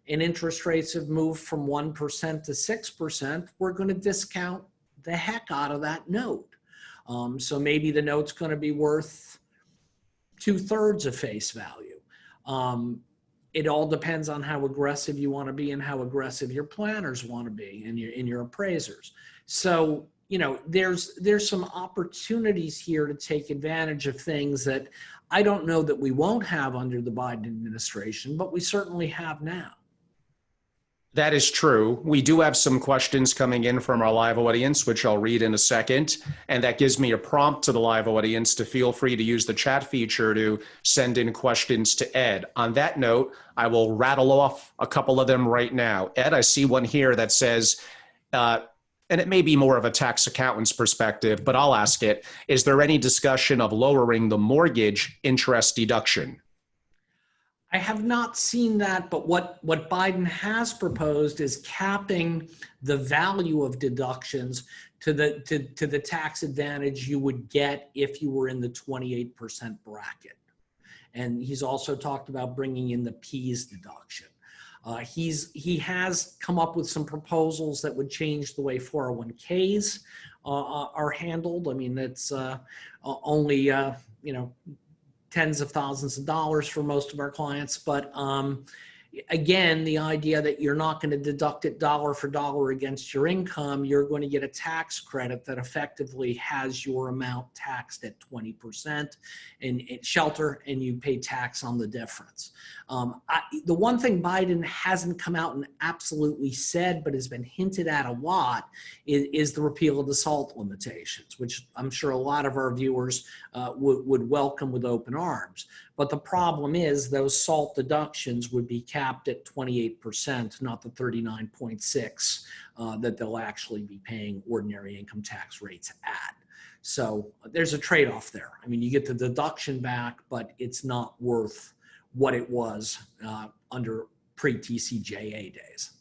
and interest rates have moved from 1% to 6%, we're going to discount the heck out of that note. So maybe the note's going to be worth 2/3 of face value. It all depends on how aggressive you want to be and how aggressive your planners want to be and your appraisers. So, there's some opportunities here to take advantage of things that I don't know that we won't have under the Biden administration, but we certainly have now. That is true. We do have some questions coming in from our live audience, which I'll read in a second. And that gives me a prompt to the live audience to feel free to use the chat feature to send in questions to Ed. On that note, I will rattle off a couple of them right now. Ed, I see one here that says, and it may be more of a tax accountant's perspective, but I'll ask it, is there any discussion of lowering the mortgage interest deduction? I have not seen that, but what Biden has proposed is capping the value of deductions to the tax advantage you would get if you were in the 28% bracket. And he's also talked about bringing in the P's deduction. He has come up with some proposals that would change the way 401ks are handled. I mean, it's only tens of thousands of dollars for most of our clients, but again, the idea that you're not going to deduct it dollar for dollar against your income, you're going to get a tax credit that effectively has your amount taxed at 20% in shelter, and you pay tax on the difference. The one thing Biden hasn't come out and absolutely said, but has been hinted at a lot, is the repeal of the SALT limitations, which I'm sure a lot of our viewers would welcome with open arms. But the problem is those SALT deductions would be capped at 28%, not the 39.6 that they'll actually be paying ordinary income tax rates at. So there's a trade-off there. I mean, you get the deduction back, but it's not worth what it was under pre-TCJA days.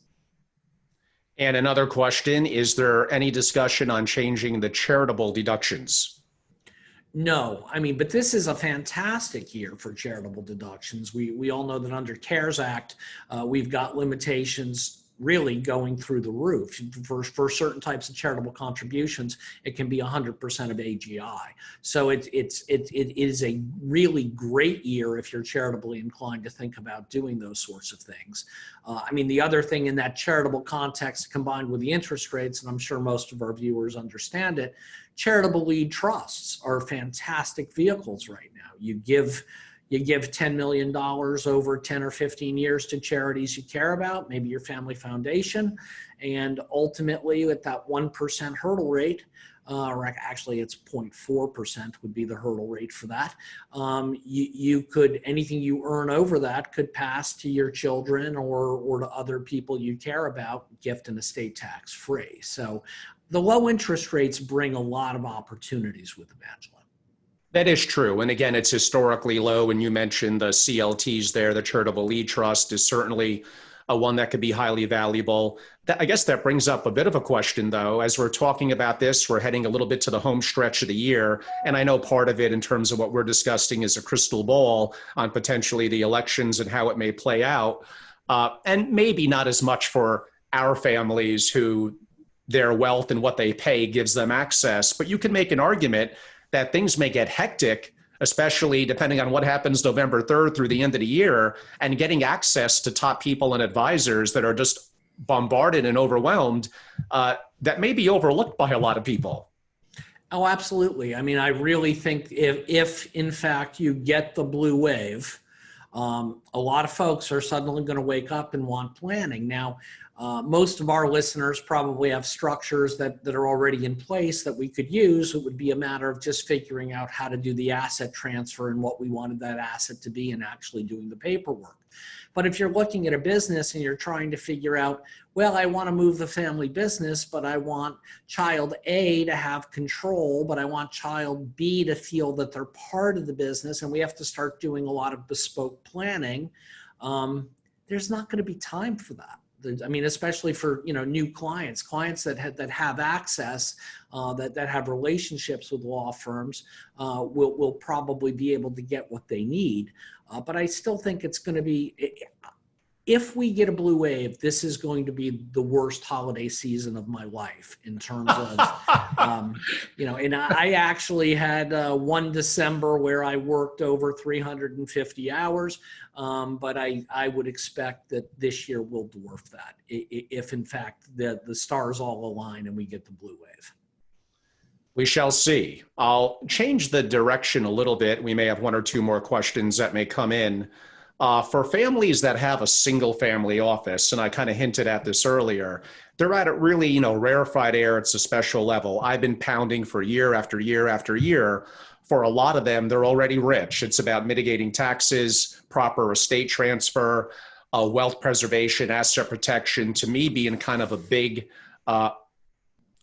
And another question, is there any discussion on changing the charitable deductions? No, I mean, but this is a fantastic year for charitable deductions. We all know that under CARES Act, we've got limitations really going through the roof. For certain types of charitable contributions, it can be 100% of AGI. So it is a really great year if you're charitably inclined to think about doing those sorts of things. I mean, the other thing in that charitable context, combined with the interest rates, and I'm sure most of our viewers understand it, charitable lead trusts are fantastic vehicles right now. You give $10 million over 10 or 15 years to charities you care about, maybe your family foundation, and ultimately at that 1% hurdle rate, or actually it's 0.4% would be the hurdle rate for that. You could, anything you earn over that could pass to your children or to other people you care about, gift and estate tax free. So the low interest rates bring a lot of opportunities with them, Angela. That is true. And again, it's historically low. And you mentioned the CLTs there. The charitable lead trust is certainly one that could be highly valuable. I guess that brings up a bit of a question, though. As we're talking about this, we're heading a little bit to the home stretch of the year. And I know part of it in terms of what we're discussing is a crystal ball on potentially the elections and how it may play out. And maybe not as much for our families who their wealth and what they pay gives them access. But you can make an argument that things may get hectic, especially depending on what happens November 3rd through the end of the year, and getting access to top people and advisors that are just bombarded and overwhelmed, that may be overlooked by a lot of people. Oh, absolutely. I mean, I really think if in fact you get the blue wave, a lot of folks are suddenly going to wake up and want planning. Now, most of our listeners probably have structures that are already in place that we could use. It would be a matter of just figuring out how to do the asset transfer and what we wanted that asset to be and actually doing the paperwork. But if you're looking at a business and you're trying to figure out, well, I want to move the family business, but I want child A to have control, but I want child B to feel that they're part of the business, and we have to start doing a lot of bespoke planning, there's not going to be time for that. I mean, especially for, new clients that have access, that have relationships with law firms, will probably be able to get what they need. But I still think it's going to be, if we get a blue wave, this is going to be the worst holiday season of my life in terms of, and I actually had one December where I worked over 350 hours, but I would expect that this year will dwarf that if in fact the stars all align and we get the blue wave. We shall see. I'll change the direction a little bit. We may have one or two more questions that may come in. For families that have a single family office, and I kind of hinted at this earlier, they're at a really, rarefied air. It's a special level. I've been pounding for year after year after year. For a lot of them, they're already rich. It's about mitigating taxes, proper estate transfer, wealth preservation, asset protection, to me being kind of a big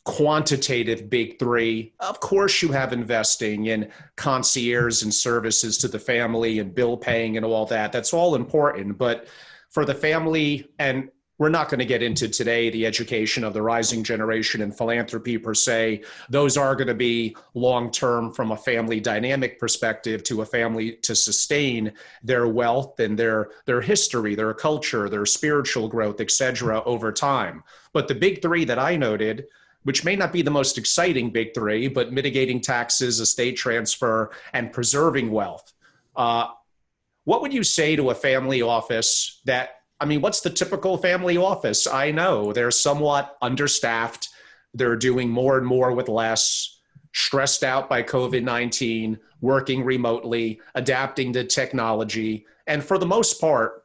quantitative big three. Of course, you have investing in concierge and services to the family and bill paying and all that. That's all important. But for the family, and we're not going to get into today the education of the rising generation and philanthropy per se, those are going to be long-term from a family dynamic perspective to a family to sustain their wealth and their history, their culture, their spiritual growth, et cetera, over time. But the big three that I noted, which may not be the most exciting big three, but mitigating taxes, estate transfer, and preserving wealth. What would you say to a family office what's the typical family office? I know they're somewhat understaffed. They're doing more and more with less, stressed out by COVID-19, working remotely, adapting to technology, and for the most part,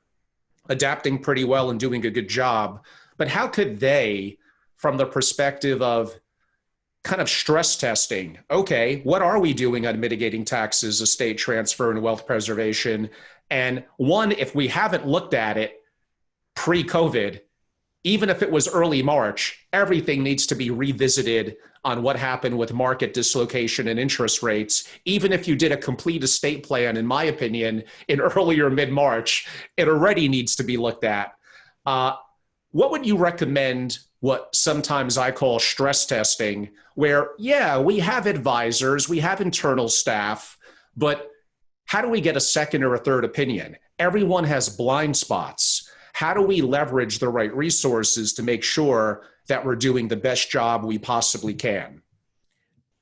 adapting pretty well and doing a good job. But how could they, from the perspective of kind of stress testing, okay, what are we doing on mitigating taxes, estate transfer, and wealth preservation? And one, if we haven't looked at it pre-COVID, even if it was early March, everything needs to be revisited on what happened with market dislocation and interest rates. Even if you did a complete estate plan, in my opinion, in early or mid-March, it already needs to be looked at. What would you recommend, what sometimes I call stress testing, where, yeah, we have advisors, we have internal staff, but how do we get a second or a third opinion? Everyone has blind spots. How do we leverage the right resources to make sure that we're doing the best job we possibly can?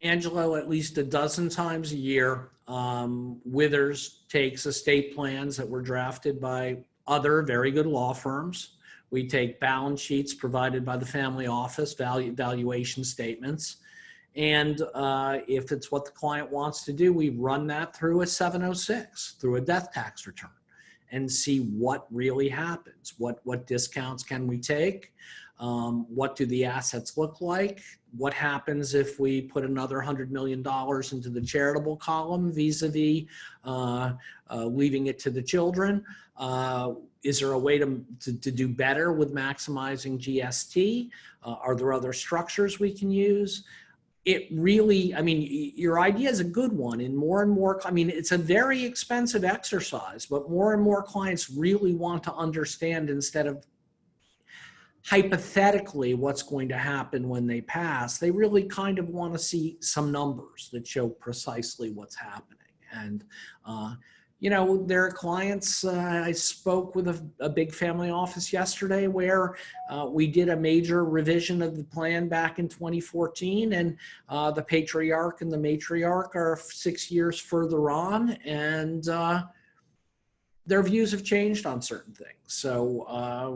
Angelo, at least a dozen times a year, Withers takes estate plans that were drafted by other very good law firms. We take balance sheets provided by the family office, valuation statements. And if it's what the client wants to do, we run that through a 706, through a death tax return, and see what really happens. What discounts can we take? What do the assets look like? What happens if we put another $100 million into the charitable column vis-a-vis leaving it to the children? Is there a way to do better with maximizing GST? Are there other structures we can use? It really, your idea is a good one, and more, it's a very expensive exercise, but more and more clients really want to understand instead of hypothetically what's going to happen when they pass. They really kind of want to see some numbers that show precisely what's happening. And, there are clients, I spoke with a big family office yesterday where we did a major revision of the plan back in 2014, and the patriarch and the matriarch are 6 years further on, and their views have changed on certain things. So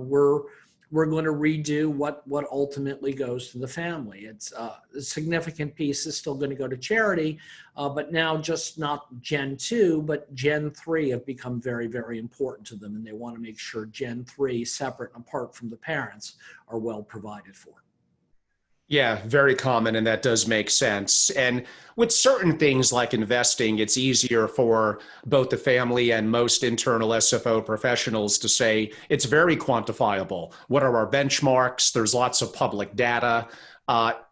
we're going to redo what ultimately goes to the family. It's a significant piece is still going to go to charity, but now just not Gen 2, but Gen 3 have become very, very important to them, and they want to make sure Gen 3, separate and apart from the parents, are well provided for. Yeah, very common, and that does make sense. And with certain things like investing, it's easier for both the family and most internal SFO professionals to say it's very quantifiable. What are our benchmarks? There's lots of public data.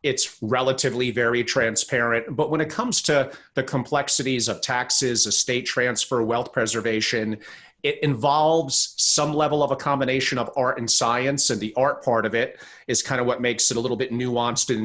It's relatively very transparent. But when it comes to the complexities of taxes, estate transfer, wealth preservation, it involves some level of a combination of art and science, and the art part of it is kind of what makes it a little bit nuanced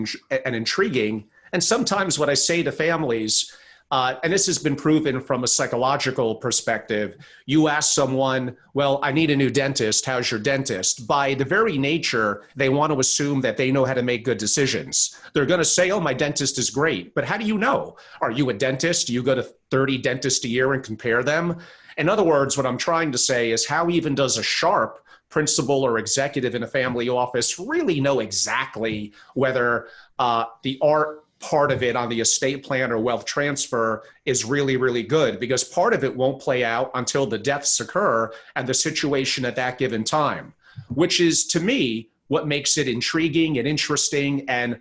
and intriguing. And sometimes what I say to families, and this has been proven from a psychological perspective, you ask someone, well, I need a new dentist. How's your dentist? By the very nature, they want to assume that they know how to make good decisions. They're going to say, oh, my dentist is great. But how do you know? Are you a dentist? Do you go to 30 dentists a year and compare them? In other words, what I'm trying to say is, how even does a sharp principal or executive in a family office really know exactly whether the art part of it on the estate plan or wealth transfer is really, really good? Because part of it won't play out until the deaths occur and the situation at that given time, which is, to me, what makes it intriguing and interesting and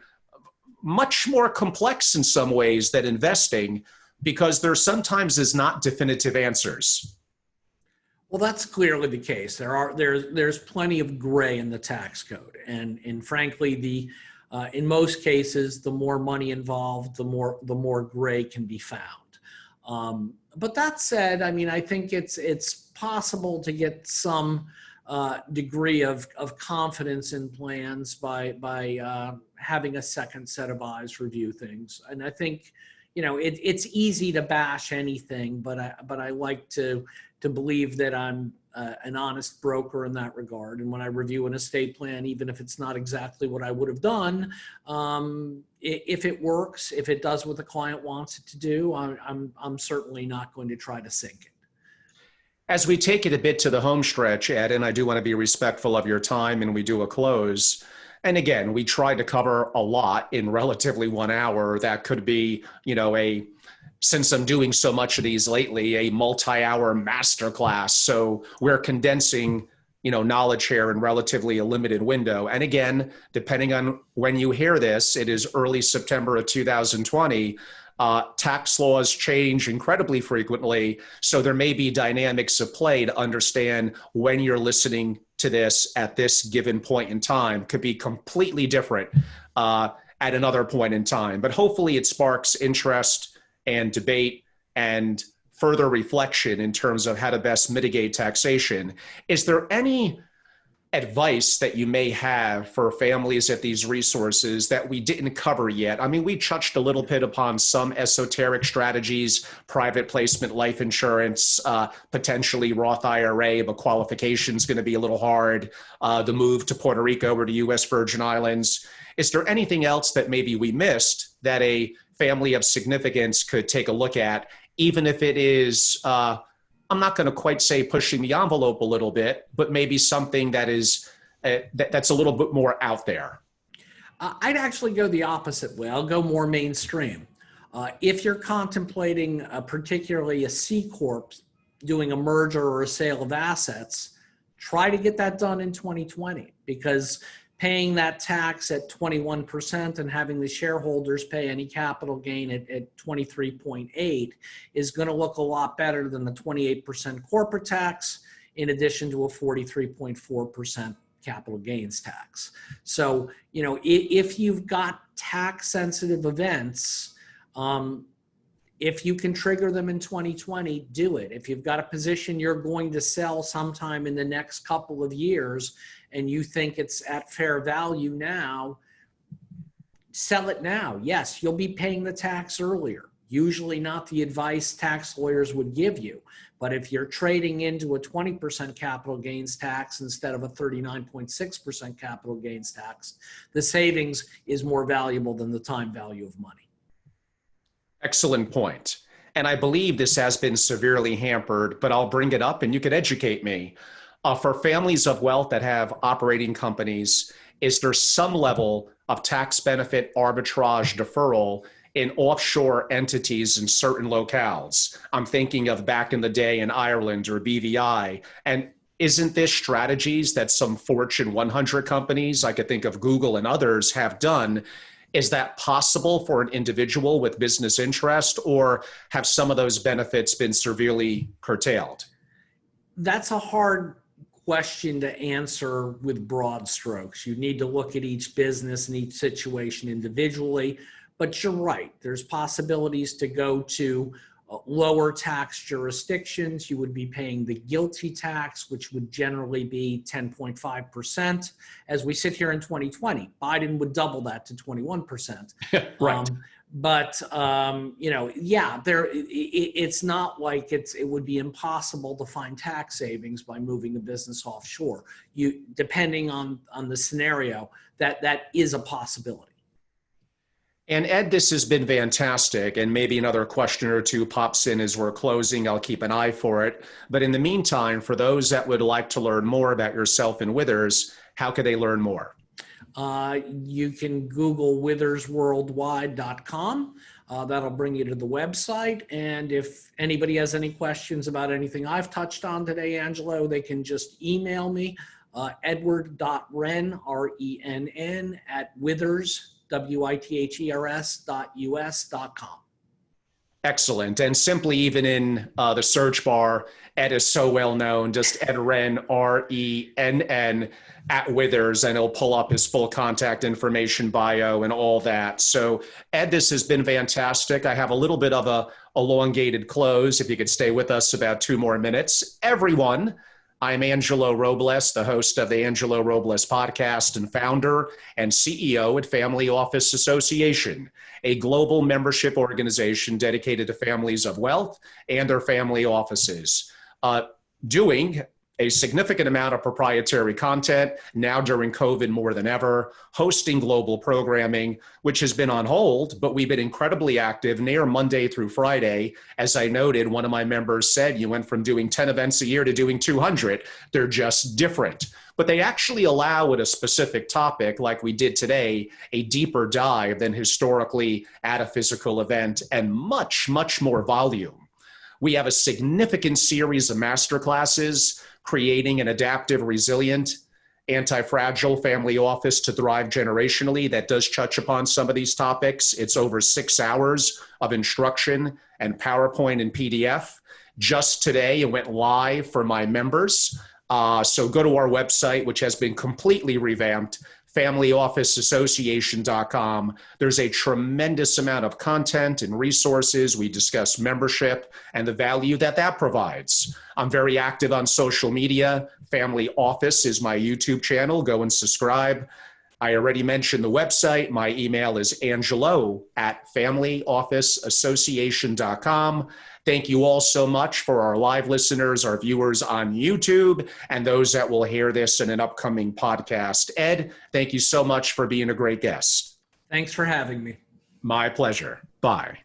much more complex in some ways than investing, because there sometimes is not definitive answers. Well, that's clearly the case. There's plenty of gray in the tax code, and frankly, in most cases, the more money involved, the more gray can be found. But that said, I mean, I think it's possible to get some degree of confidence in plans by having a second set of eyes review things, and I think, it's easy to bash anything, but I like to believe that I'm an honest broker in that regard. And when I review an estate plan, even if it's not exactly what I would have done, if it works, if it does what the client wants it to do, I'm certainly not going to try to sink it. As we take it a bit to the home stretch, Ed, and I do want to be respectful of your time, and we do a close. And again, we tried to cover a lot in relatively 1 hour. That could be, since I'm doing so much of these lately, a multi-hour masterclass. So we're condensing, knowledge here in relatively a limited window. And again, depending on when you hear this, it is early September of 2020. Tax laws change incredibly frequently. So there may be dynamics at play to understand when you're listening to this at this given point in time. Could be completely different at another point in time. But hopefully it sparks interest and debate and further reflection in terms of how to best mitigate taxation. Is there any advice that you may have for families at these resources that we didn't cover yet? I mean, we touched a little bit upon some esoteric strategies, private placement, life insurance, potentially Roth IRA, but qualification is going to be a little hard. The move to Puerto Rico or to U.S. Virgin Islands. Is there anything else that maybe we missed that a family of significance could take a look at, even if it is, I'm not going to quite say pushing the envelope a little bit, but maybe something that is that's a little bit more out there? I'd actually go the opposite way. I'll go more mainstream. If you're contemplating particularly a C Corp doing a merger or a sale of assets, try to get that done in 2020, because paying that tax at 21% and having the shareholders pay any capital gain at 23.8 is going to look a lot better than the 28% corporate tax, in addition to a 43.4% capital gains tax. So, if you've got tax sensitive events, if you can trigger them in 2020, do it. If you've got a position you're going to sell sometime in the next couple of years and you think it's at fair value now, sell it now. Yes, you'll be paying the tax earlier. Usually not the advice tax lawyers would give you. But if you're trading into a 20% capital gains tax instead of a 39.6% capital gains tax, the savings is more valuable than the time value of money. Excellent point. And I believe this has been severely hampered, but I'll bring it up and you could educate me. For families of wealth that have operating companies, is there some level of tax benefit arbitrage deferral in offshore entities in certain locales? I'm thinking of back in the day in Ireland or BVI. And isn't this strategies that some Fortune 100 companies, I could think of Google and others, have done? Is that possible for an individual with business interest, or have some of those benefits been severely curtailed? That's a hard question to answer with broad strokes. You need to look at each business and each situation individually. But you're right, there's possibilities to go to lower tax jurisdictions. You would be paying the GILTI tax, which would generally be 10.5%. As we sit here in 2020, Biden would double that to 21%. Right. It's not like it would be impossible to find tax savings by moving a business offshore. Depending on the scenario, that is a possibility. And Ed, this has been fantastic. And maybe another question or two pops in as we're closing. I'll keep an eye for it. But in the meantime, for those that would like to learn more about yourself and Withers, how could they learn more? You can Google withersworldwide.com. That'll bring you to the website. And if anybody has any questions about anything I've touched on today, Angelo, they can just email me, edward.renn, RENN, @withers, WITHERS.US.com. Excellent. And simply even in the search bar, Ed is so well known, just Ed Renn, RENN, @Withers, and it'll pull up his full contact information, bio, and all that. So Ed, this has been fantastic. I have a little bit of a elongated close. If you could stay with us about 2 more minutes. Everyone, I'm Angelo Robles, the host of the Angelo Robles podcast and founder and CEO at Family Office Association, a global membership organization dedicated to families of wealth and their family offices, doing a significant amount of proprietary content now during COVID more than ever, hosting global programming, which has been on hold, but we've been incredibly active near Monday through Friday. As I noted, one of my members said you went from doing 10 events a year to doing 200. They're just different. But they actually allow at a specific topic, like we did today, a deeper dive than historically at a physical event and much, much more volume. We have a significant series of masterclasses creating an adaptive, resilient, anti-fragile family office to thrive generationally that does touch upon some of these topics. It's over 6 hours of instruction and PowerPoint and PDF. Just today, it went live for my members. So go to our website, which has been completely revamped, FamilyOfficeAssociation.com. There's a tremendous amount of content and resources. We discuss membership and the value that provides. I'm very active on social media. Family Office is my YouTube channel. Go and subscribe. I already mentioned the website. My email is angelo@FamilyOfficeAssociation.com. Thank you all so much for our live listeners, our viewers on YouTube, and those that will hear this in an upcoming podcast. Ed, thank you so much for being a great guest. Thanks for having me. My pleasure. Bye.